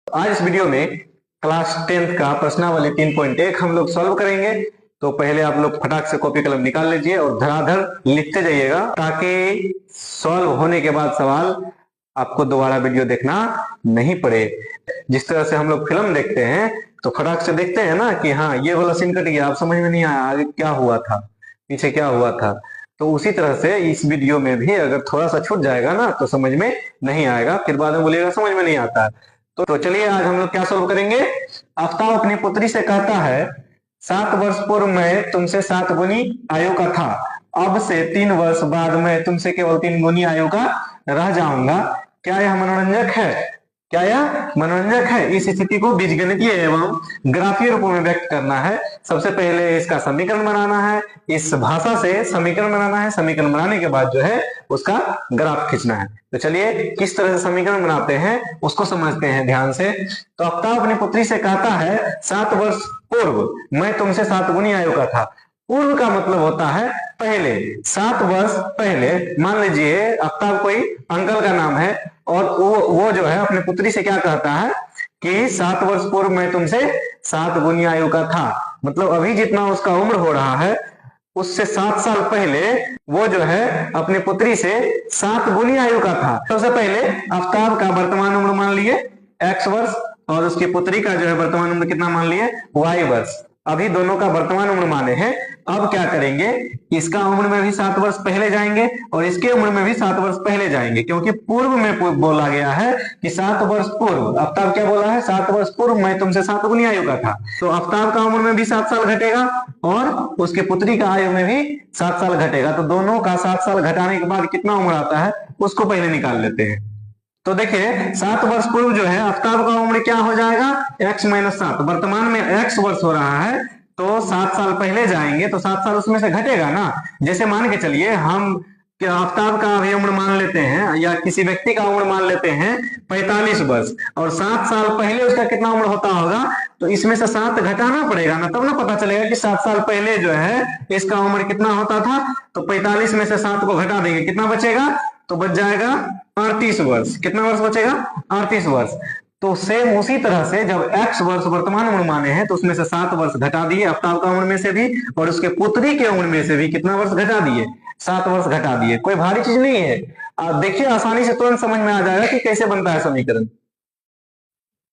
आज इस वीडियो में क्लास 10th का प्रश्नावली 3.1 हम लोग सॉल्व करेंगे। तो पहले आप लोग फटाक से कॉपी कलम निकाल लीजिए और धड़ाधड़ लिखते जाइएगा, ताकि सॉल्व होने के बाद सवाल आपको दोबारा वीडियो देखना नहीं पड़े। जिस तरह से हम लोग फिल्म देखते हैं तो फटाक से देखते हैं ना कि हाँ ये वाला सीन कट गया, आप समझ में नहीं आया आगे क्या हुआ था, पीछे क्या हुआ था। तो उसी तरह से इस वीडियो में भी अगर थोड़ा सा छूट जाएगा ना तो समझ में नहीं आएगा, फिर बाद में बोलिएगा समझ में नहीं आता। तो चलिए आज हम लोग क्या सॉल्व करेंगे। आफ्ताब अपनी पुत्री से कहता है 7 वर्ष पूर्व मैं तुमसे 7 गुनी आयु का था, अब से 3 वर्ष बाद मैं तुमसे केवल 3 गुनी आयु का रह जाऊंगा। क्या यह मनोरंजक है? क्या यह मनोरंजक है? इस स्थिति को बीजगणितीय एवं ग्राफीय रूपों में व्यक्त करना है। सबसे पहले इसका समीकरण बनाना है, इस भाषा से समीकरण बनाना है। समीकरण बनाने के बाद जो है उसका ग्राफ खींचना है। तो चलिए किस तरह से समीकरण बनाते हैं उसको समझते हैं ध्यान से। तो आफ्ताब अपनी पुत्री से कहता है 7 वर्ष पूर्व मैं तुमसे 7 गुनी आयु का था। पूर्व का मतलब होता है पहले, 7 वर्ष पहले। मान लीजिए आफ्ताब कोई अंकल का नाम है और वो जो है अपनी पुत्री से क्या कहता है कि 7 वर्ष पूर्व मैं तुमसे 7 गुनी आयु का था। मतलब अभी जितना उसका उम्र हो रहा है उससे 7 साल पहले वो जो है अपनी पुत्री से 7 गुनी आयु का था। सबसे पहले आफ्ताब का वर्तमान उम्र मान लिए x वर्ष और उसकी पुत्री का जो है वर्तमान उम्र कितना मान लिए y वर्ष। अभी दोनों का वर्तमान उम्र माने हैं। अब क्या करेंगे, इसका उम्र में भी 7 वर्ष पहले जाएंगे और इसके उम्र में भी 7 वर्ष पहले जाएंगे, क्योंकि पूर्व में बोला गया है कि 7 वर्ष पूर्व। आफ्ताब क्या बोला है? 7 वर्ष पूर्व मैं तुमसे 7 गुनी आयु का था। तो आफ्ताब का उम्र में भी 7 साल घटेगा और उसके पुत्री का आयु में भी 7 साल घटेगा। तो दोनों का 7 साल घटाने के बाद कितना उम्र आता है उसको पहले निकाल लेते हैं। तो देखिए 7 वर्ष पूर्व जो है आफ्ताब का उम्र क्या हो जाएगा, x माइनस 7। वर्तमान में x वर्ष हो रहा है तो 7 साल पहले जाएंगे तो 7 साल उसमें से घटेगा ना। जैसे मान के चलिए हम आफ्ताब का अभी उम्र मान लेते हैं या किसी व्यक्ति का उम्र मान लेते हैं 45 वर्ष और 7 साल पहले उसका कितना उम्र होता होगा, तो इसमें से 7 घटाना पड़ेगा ना, तब ना पता चलेगा कि 7 साल पहले जो है इसका उम्र कितना होता था। तो 45 में से 7 को घटा देंगे, कितना बचेगा, तो बच जाएगा 38 वर्ष। कितना वर्ष बचेगा? 38 वर्ष। तो सेम उसी तरह से जब x वर्ष वर्तमान उम्र माने हैं तो उसमें से 7 वर्ष घटा दिए आफ्ताब का उम्र में से भी और उसके पुत्री के उम्र में से भी कितना वर्ष घटा दिए, 7 वर्ष घटा दिए। कोई भारी चीज नहीं है। आप देखिए आसानी से तुरंत समझ में आ जाएगा कि कैसे बनता है समीकरण।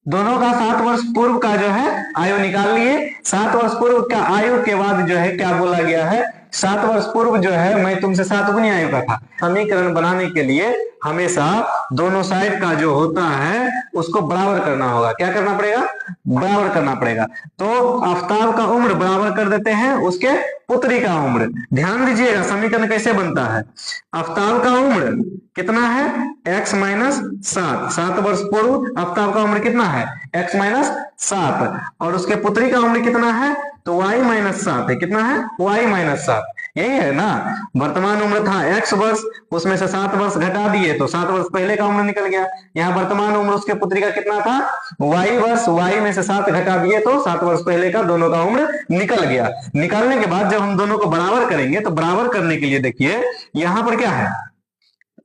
दोनों का 7 वर्ष पूर्व का जो है आयु निकाल लिए। 7 वर्ष पूर्व का आयु के बाद जो है क्या बोला गया है, 7 वर्ष पूर्व जो है मैं तुमसे 7 गुनी आयु का था। समीकरण बनाने के लिए हमेशा दोनों साइड का जो होता है उसको बराबर करना होगा। क्या करना पड़ेगा? बराबर करना पड़ेगा। तो आफ्ताब का उम्र बराबर कर देते हैं उसके पुत्री का उम्र। ध्यान दीजिएगा समीकरण कैसे बनता है। आफ्ताब का उम्र कितना है, x माइनस 7। 7 वर्ष पूर्व आफ्ताब का उम्र कितना है, x माइनस 7 और उसके पुत्री का उम्र कितना है, तो y माइनस 7 है। कितना है? y minus 7। यही है ना। वर्तमान उम्र था x वर्ष, उसमें से 7 वर्ष घटा दिए तो 7 वर्ष पहले का उम्र निकल गया। यहाँ वर्तमान उम्र उसके पुत्री का कितना था, y वर्ष, y में से 7 घटा दिए तो 7 वर्ष पहले का दोनों का उम्र निकल गया। निकालने के बाद जब हम दोनों को बराबर करेंगे तो बराबर करने के लिए देखिए यहाँ पर क्या है,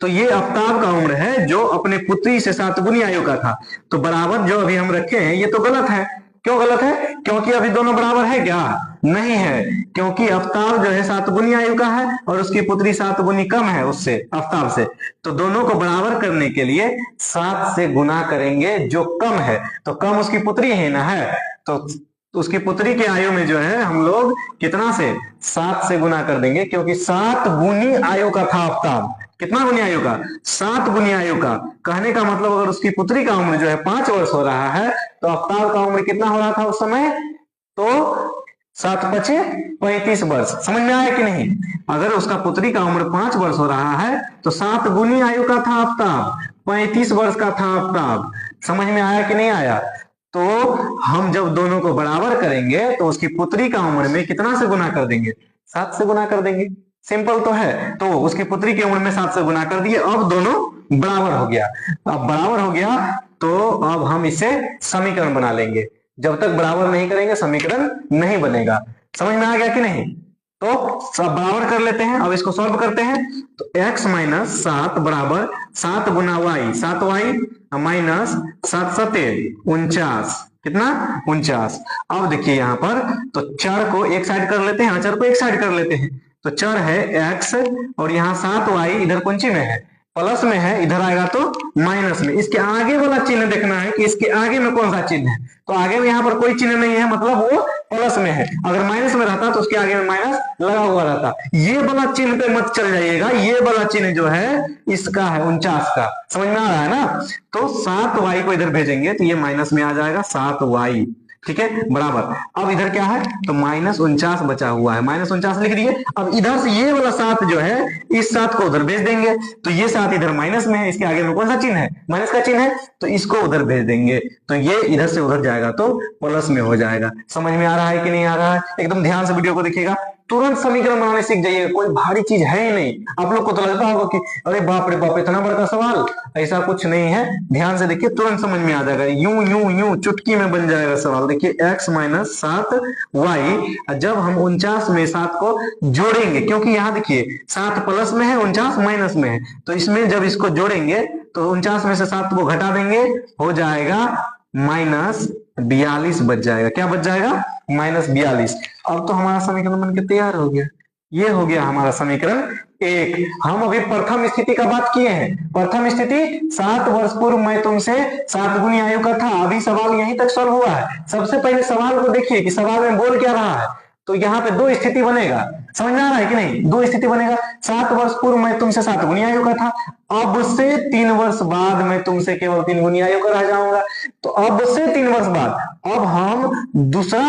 तो ये आफ्ताब का उम्र है जो अपने पुत्री से 7 गुनी आयु का था। तो बराबर जो अभी हम रखे हैं ये तो गलत है। क्यों गलत है? क्योंकि अभी दोनों बराबर है क्या? नहीं है, क्योंकि आफ्ताब जो है 7 गुनी आयु का है और उसकी पुत्री 7 गुनी कम है उससे, आफ्ताब से। तो दोनों को बराबर करने के लिए 7 से गुना करेंगे जो कम है। तो कम उसकी पुत्री है ना, है तो उसकी पुत्री की आयु में जो है हम लोग कितना से 7 से गुना कर देंगे, क्योंकि 7 गुनी आयु का था आफ्ताब। कितना गुनी आयु का? 7 गुनी आयु का। कहने का मतलब अगर उसकी पुत्री का उम्र जो है 5 वर्ष हो रहा है तो आफ्ताब का उम्र कितना हो रहा था उस समय, तो 7 5 35 वर्ष। समझ में आया कि नहीं? अगर उसका पुत्री का उम्र 5 वर्ष हो रहा है तो 7 गुनी आयु का था आफ्ताब, 35 वर्ष का था आफ्ताब। समझ में आया कि नहीं आया? तो हम जब दोनों को बराबर करेंगे तो उसकी पुत्री का उम्र में कितना से गुना कर देंगे, 7 से गुना कर देंगे। सिंपल तो है। तो उसकी पुत्री की उम्र में 7 से गुना कर दिए, अब दोनों बराबर हो गया। अब बराबर हो गया तो अब हम इसे समीकरण बना लेंगे। जब तक बराबर नहीं करेंगे समीकरण नहीं बनेगा। समझ में आ गया कि नहीं? तो सब बराबर कर लेते हैं। अब इसको सॉल्व करते हैं। तो x माइनस 7 बराबर 7 गुना y, 7y माइनस 7×7 = 49, कितना 49। अब देखिए यहाँ पर तो चर को एक साइड कर लेते हैं, अचर को एक साइड कर लेते हैं। तो चर है x और यहाँ 7y इधर कौन में है, प्लस में है, इधर आएगा तो माइनस में। इसके आगे वाला चिन्ह देखना है कि इसके आगे में कौन सा चिन्ह है। तो आगे में यहाँ पर कोई चिन्ह नहीं है, मतलब वो प्लस में है। अगर माइनस में रहता तो उसके आगे में माइनस लगा हुआ रहता। ये वाला चिन्ह पे मत चल जाइएगा, ये वाला चिन्ह जो है इसका है 49 का। समझ में आ रहा है ना। तो 7y को इधर भेजेंगे तो ये माइनस में आ जाएगा 7y, ठीक है, बराबर। अब इधर क्या है तो -49 बचा हुआ है, -49 लिख दिए। अब इधर से ये वाला 7 जो है, इस 7 को उधर भेज देंगे। तो ये 7 इधर माइनस में है, इसके आगे में कौन सा चिन्ह है, माइनस का चिन्ह है, तो इसको उधर भेज देंगे। तो ये इधर से उधर जाएगा तो प्लस में हो जाएगा। समझ में आ रहा है कि नहीं आ रहा है? एकदम ध्यान से वीडियो को देखिएगा, तुरंत समीकरण बनाने सीख जाइएगा। कोई भारी चीज है ही नहीं। आप लोग को तो लगता होगा कि अरे बाप रे बाप इतना बड़ा सवाल, ऐसा कुछ नहीं है। ध्यान से देखिए, तुरंत समझ में आ जाएगा। यूं यूं यूं चुटकी में बन जाएगा सवाल। देखिए x - 7y, जब हम 49 में 7 को जोड़ेंगे, क्योंकि यहाँ देखिए 7 प्लस में है, 49 माइनस में है, तो इसमें जब इसको जोड़ेंगे तो 49 में से 7 को घटा देंगे, हो जाएगा -42 बच जाएगा। क्या बच जाएगा, -42। अब तो हमारा समीकरण बनकर तैयार हो गया। ये हो गया हमारा समीकरण 1। हम अभी प्रथम स्थिति का बात किए हैं। प्रथम स्थिति 7 वर्ष पूर्व मैं तुमसे 7 गुनी आयु का था। अभी सवाल यहीं तक सॉल्व हुआ है। सबसे पहले सवाल को देखिए कि सवाल में बोल क्या रहा है। तो यहाँ पे 2 स्थिति बनेगा। समझ में आ रहा है कि नहीं, 2 स्थिति बनेगा। 7 वर्ष पूर्व मैं तुमसे 7 गुनी आयु का था, अब से 3 वर्ष बाद मैं तुमसे केवल 3 गुनी आयु का रह जाऊंगा। तो अब से 3 वर्ष बाद, अब हम दूसरा,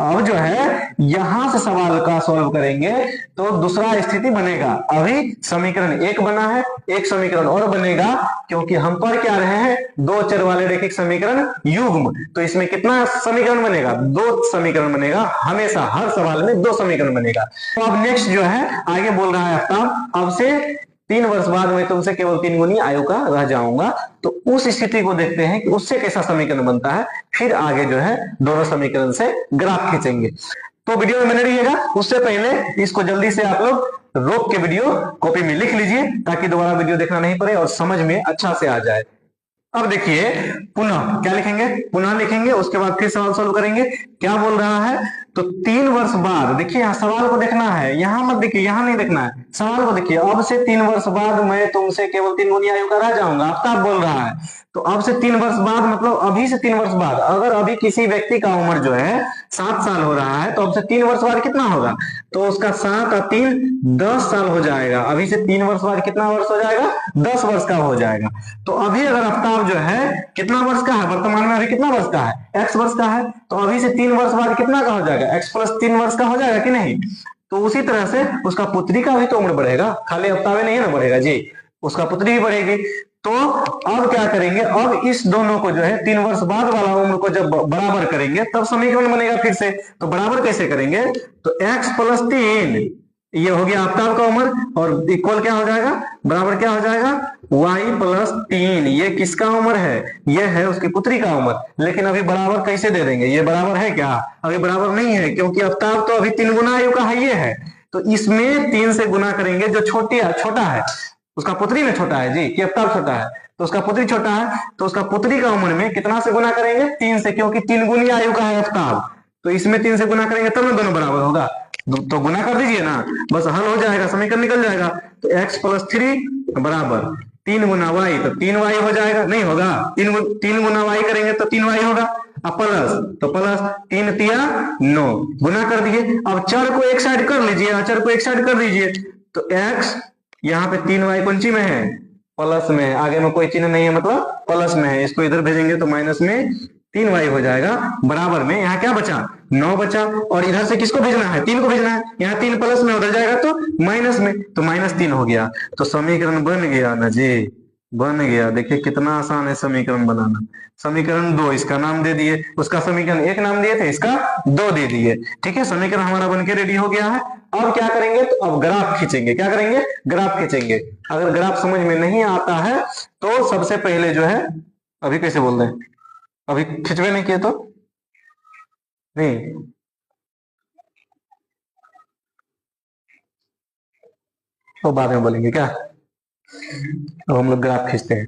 अब जो है यहां से सवाल का सॉल्व करेंगे तो दूसरा स्थिति बनेगा। अभी समीकरण 1 बना है, एक समीकरण और बनेगा, क्योंकि हम पढ़ क्या रहे हैं, 2 चर वाले रैखिक समीकरण युग्म। तो इसमें कितना समीकरण बनेगा, 2 समीकरण बनेगा। हमेशा हर सवाल में 2 समीकरण बनेगा। तो अब नेक्स्ट जो है आगे बोल रहा है आफ्ताब, अब से 3 वर्ष बाद मैं तुमसे केवल 3 गुनी आयु का रह जाऊंगा। तो उस स्थिति को देखते हैं कि उससे कैसा समीकरण बनता है। फिर आगे जो है दोनों समीकरण से ग्राफ खींचेंगे। तो वीडियो में बने रहिएगा। उससे पहले इसको जल्दी से आप लोग रोक के वीडियो कॉपी में लिख लीजिए, ताकि दोबारा वीडियो देखना नहीं पड़े और समझ में अच्छा से आ जाए। अब देखिए पुनः क्या लिखेंगे, पुनः लिखेंगे, उसके बाद फिर सवाल सॉल्व करेंगे। क्या बोल रहा है, तो 3 वर्ष बाद, देखिए यहाँ सवाल को देखना है, यहां मत देखिए, यहां नहीं देखना है, सवाल को देखिए। अब से 3 वर्ष बाद मैं तुमसे केवल 3 गुनी आयु का रह जाऊंगा, आफ्ताब बोल रहा है। तो अब से 3 वर्ष बाद मतलब अभी से 3 वर्ष बाद। अगर अभी किसी व्यक्ति का उम्र जो है 7 साल हो रहा है, तो अब से 3 वर्ष बाद कितना होगा, तो उसका 7 और 3 10 साल हो जाएगा। अभी से 3 वर्ष बाद कितना वर्ष हो जाएगा, 10 वर्ष का हो जाएगा। तो अभी अगर आफ्ताब जो है कितना वर्ष का है, वर्तमान में अभी कितना वर्ष का है, x वर्ष का है, तो अभी से 3 वर्ष बाद कितना का हो जाएगा, x + 3 वर्ष का हो जाएगा कि नहीं। तो उसी तरह से उसका पुत्री का भी तो उम्र बढ़ेगा, खाली आफ्ताब नहीं ना बढ़ेगा जी, उसका पुत्री भी बढ़ेगी। तो अब क्या करेंगे, अब इस दोनों को जो है 3 वर्ष बाद वाला उम्र को जब बराबर करेंगे तब समीकरण बनेगा फिर से। तो बराबर कैसे करेंगे, तो x + 3 ये हो गया आफ्ताब का उम्र, और इक्वल क्या हो जाएगा, बराबर क्या हो जाएगा, y + 3। ये किसका उम्र है, ये है उसकी पुत्री का उम्र। लेकिन अभी बराबर कैसे दे देंगे, ये बराबर है क्या, अभी बराबर नहीं है, क्योंकि आफ्ताब तो अभी 3 गुना आयु का है, ये है। तो इसमें 3 से गुना करेंगे, जो छोटा है उसका पुत्री में छोटा है जी, कि आफ्ताब छोटा है, तो उसका पुत्री छोटा है, तो उसका पुत्री का उम्र में कितना से गुना करेंगे, 3 से, क्योंकि 3 गुनी आयु का है आफ्ताब। तो इसमें 3 से गुना करेंगे तब ना दोनों बराबर होगा। तो गुना कर दीजिए ना, बस हल हो जाएगा, समीकरण निकल जाएगा। तो x + 3 बराबर 3 गुना y, तो 3y हो जाएगा, नहीं होगा, 3 गुना y करेंगे तो 3y होगा, अब प्लस, तो प्लस 3 × 3 = 9, गुना कर दिए। अब चर को एक साइड कर लीजिए, अचर को एक साइड कर दीजिए। तो x यहाँ पे 3y कौन सी में है, प्लस में है, आगे में कोई चिन्ह नहीं है, मतलब प्लस में है। इसको इधर भेजेंगे तो माइनस में 3y हो जाएगा, बराबर में यहाँ क्या बचा, 9 बचा। और इधर से किसको भेजना है, 3 को भेजना है, यहाँ 3 प्लस में उधर जाएगा तो माइनस में, तो -3 हो गया। तो समीकरण बन गया ना जी, बन गया। देखिए कितना आसान है समीकरण बनाना। समीकरण 2 इसका नाम दे दिए, उसका समीकरण 1 नाम दिए थे, इसका 2 दे दिए। ठीक है, समीकरण हमारा बनके रेडी हो गया है। अब क्या करेंगे, तो अब ग्राफ खींचेंगे। क्या करेंगे, ग्राफ खींचेंगे। अगर ग्राफ समझ में नहीं आता है तो सबसे पहले जो है, अभी कैसे बोल दें, अभी खिंचवे नहीं किए तो नहीं, तो बाद में बोलेंगे क्या। अब हम लोग ग्राफ खींचते हैं।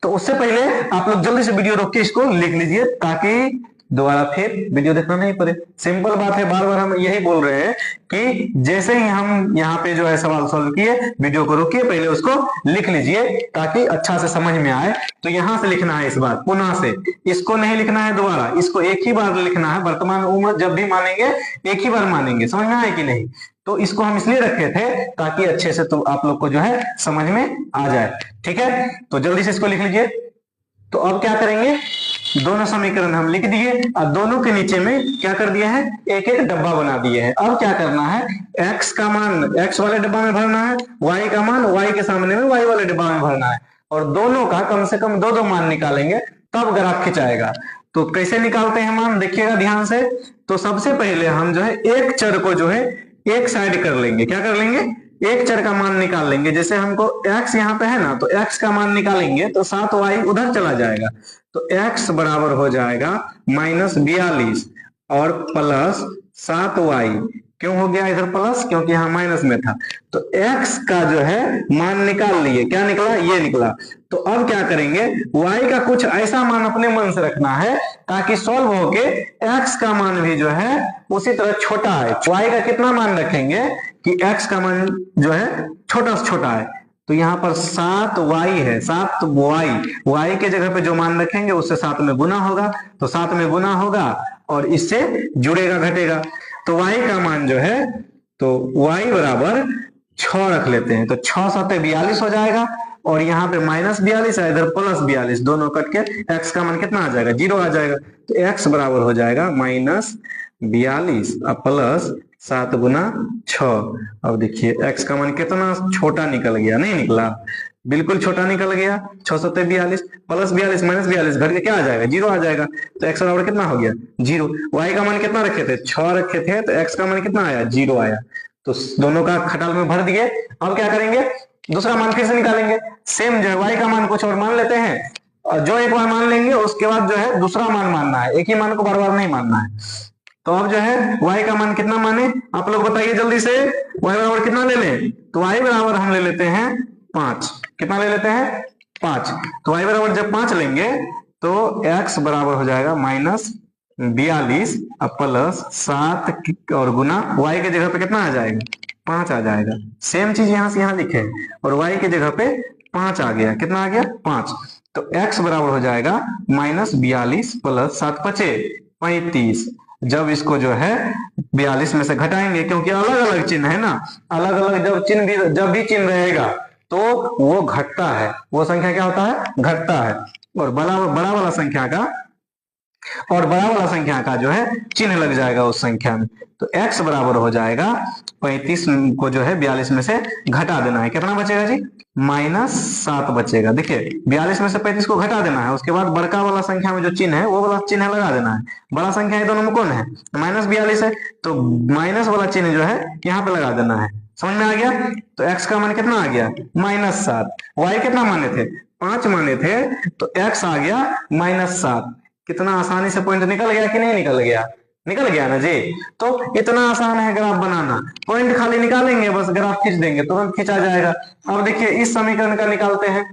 तो उससे पहले आप लोग जल्दी से वीडियो रोक के इसको लिख लीजिए, ताकि दोबारा फिर वीडियो देखना नहीं पड़े। सिंपल बात है, बार बार हम यही बोल रहे हैं कि जैसे ही हम यहाँ पे जो है सवाल सॉल्व किए, वीडियो को रोकिए, पहले उसको लिख लीजिए ताकि अच्छा से समझ में आए। तो यहां से लिखना है इस बार पुनः से, इसको नहीं लिखना है दोबारा, इसको एक ही बार लिखना है। वर्तमान उम्र जब भी मानेंगे एक ही बार मानेंगे, समझ में आए कि नहीं। तो इसको हम इसलिए रखे थे ताकि अच्छे से तो आप लोग को जो है समझ में आ जाए, ठीक है। तो जल्दी से इसको लिख लीजिए। तो अब क्या करेंगे, दोनों समीकरण हम लिख दिए और दोनों के नीचे में क्या कर दिया है, एक एक डब्बा बना दिए हैं। अब क्या करना है, x का मान x वाले डब्बा में भरना है, y का मान y के सामने में y वाले डब्बा में भरना है, और दोनों का कम से कम दो दो मान निकालेंगे, तब ग्राफ खिंचाएगा। तो कैसे निकालते हैं मान, देखिएगा ध्यान से। तो सबसे पहले हम जो है एक चर को जो है एक साइड कर लेंगे। क्या कर लेंगे, एक चर का मान निकाल लेंगे। जैसे हमको x यहाँ पे है ना, तो x का मान निकालेंगे तो 7y उधर चला जाएगा, तो x बराबर हो जाएगा -42 और प्लस 7y। क्यों हो गया इधर प्लस, क्योंकि यहाँ माइनस में था। तो x का जो है मान निकाल लिए, क्या निकला, ये निकला। तो अब क्या करेंगे, y का कुछ ऐसा मान अपने मन से रखना है ताकि सॉल्व होके x का मान भी जो है उसी तरह छोटा है। y का कितना मान रखेंगे कि x का मान जो है छोटा से छोटा है। तो यहाँ पर 7y है, 7y के जगह पे जो मान रखेंगे उससे 7 में गुना होगा, तो 7 में गुना होगा और इससे जुड़ेगा घटेगा। तो y का मान जो है, तो y बराबर 6 रख लेते हैं, तो 6 7 42 हो जाएगा, और यहाँ पे -42 है, इधर +42, दोनों कट के x का मान कितना आ जाएगा, 0 आ जाएगा। तो x बराबर हो जाएगा -42 और प्लस 7 गुना 6। अब देखिए x का मान कितना छोटा निकल गया, नहीं निकला, बिल्कुल छोटा निकल गया। 6 7 42 प्लस 42 -42 घट के क्या आ जाएगा, 0 आ जाएगा। तो x बराबर कितना हो गया, 0। y का मान कितना रखे थे, 6 रखे थे, तो x का मान कितना आया, 0 आया। तो दोनों का खटाल में भर दिए। अब क्या करेंगे, दूसरा मान फिर से निकालेंगे। सेम जो है y का मान कुछ और मान लेते हैं, और जो एक बार मान लेंगे उसके बाद जो है दूसरा मान मानना है, एक ही मान को बार बार नहीं मानना है। तो अब जो है y का मान कितना माने, आप लोग बताइए जल्दी से। y बराबर कितना ले लें, तो y बराबर हम ले लेते हैं 5। कितना ले लेते हैं, 5। तो y बराबर जब 5 लेंगे तो x बराबर हो जाएगा -42 और प्लस 7 और गुना y के जगह पे कितना आ जाएगा, 5 आ जाएगा। सेम चीज यहाँ से यहाँ लिखे, और y के जगह पे 5 आ गया, कितना आ गया, 5। तो x बराबर हो जाएगा -42 प्लस 7 5 35। जब इसको जो है 42 में से घटाएंगे, क्योंकि अलग अलग चिन्ह है ना, अलग अलग जब भी चिन्ह रहेगा तो वो घटता है, वो संख्या क्या होता है, घटता है। और बड़ा वाला संख्या का जो है चिन्ह लग जाएगा उस संख्या में। तो x बराबर हो जाएगा 35 को जो है 42 में से घटा देना है, कितना बचेगा जी, -7 बचेगा। देखिए 42 में से 35 को घटा देना है, उसके बाद बड़का वाला संख्या में जो चिन्ह है वो वाला चिन्ह लगा देना है। बड़ा संख्या दोनों में कौन है, -42 है, तो माइनस वाला चिन्ह जो है यहाँ पे लगा देना है। समझ में आ गया। तो x का मान कितना आ गया, -7। y कितना माने थे, 5 माने थे, तो x आ गया -7। कितना आसानी से पॉइंट निकल गया कि नहीं निकल गया, निकल गया ना जी। तो इतना आसान है ग्राफ बनाना, पॉइंट खाली निकालेंगे बस, ग्राफ खींच देंगे, तुरंत खींचा जाएगा। अब देखिए इस समीकरण का निकालते हैं।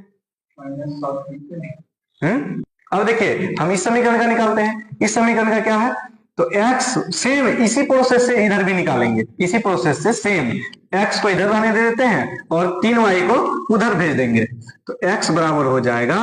अब देखिए हम इस समीकरण का निकालते हैं। इस समीकरण का क्या है, तो x सेम इसी प्रोसेस से इधर भी निकालेंगे, इसी प्रोसेस से सेम x को इधर रहने दे देते हैं और 3y को उधर भेज देंगे। तो x बराबर हो जाएगा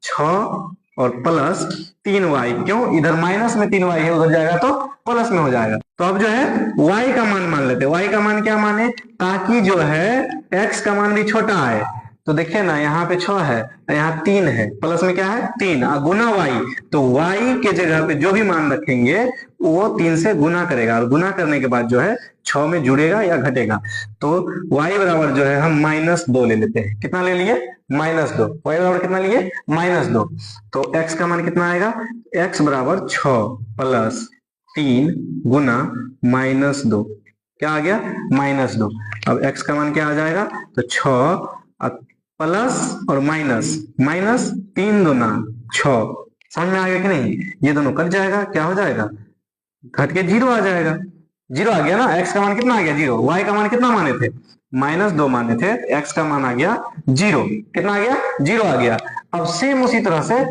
6 और प्लस 3y, क्यों, इधर माइनस में 3y है, उधर जाएगा तो प्लस में हो जाएगा। तो अब जो है y का मान लेते हैं। y का मान क्या माने, ताकि जो है x का मान भी छोटा है। तो देखिए ना, यहाँ पे 6 है, यहाँ 3 है, प्लस में क्या है 3 गुना y। तो y के जगह पे जो भी मान रखेंगे वो 3 से गुना करेगा, और गुना करने के बाद जो है 6 में जुड़ेगा या घटेगा। तो y बराबर जो है हम -2 ले लेते हैं। कितना ले लिए, -2। y बराबर कितना लिए, -2। तो x का मान कितना आएगा, x बराबर 6 प्लस 3 गुना -2, क्या आ गया, -2। अब x का मान क्या आ जाएगा, तो 6 प्लस और माइनस, -3 गुना 6। समझ में आ गया कि नहीं, ये दोनों कट जाएगा, क्या हो जाएगा, घट के 0 आ जाएगा। 0 आ गया ना, x का मान कितना आ गया, 0। y का मान कितना माने थे, -2 माने थे, x का मान आ गया 0। कितना आ गया, 0 आ गया। अब सेम उसी तरह से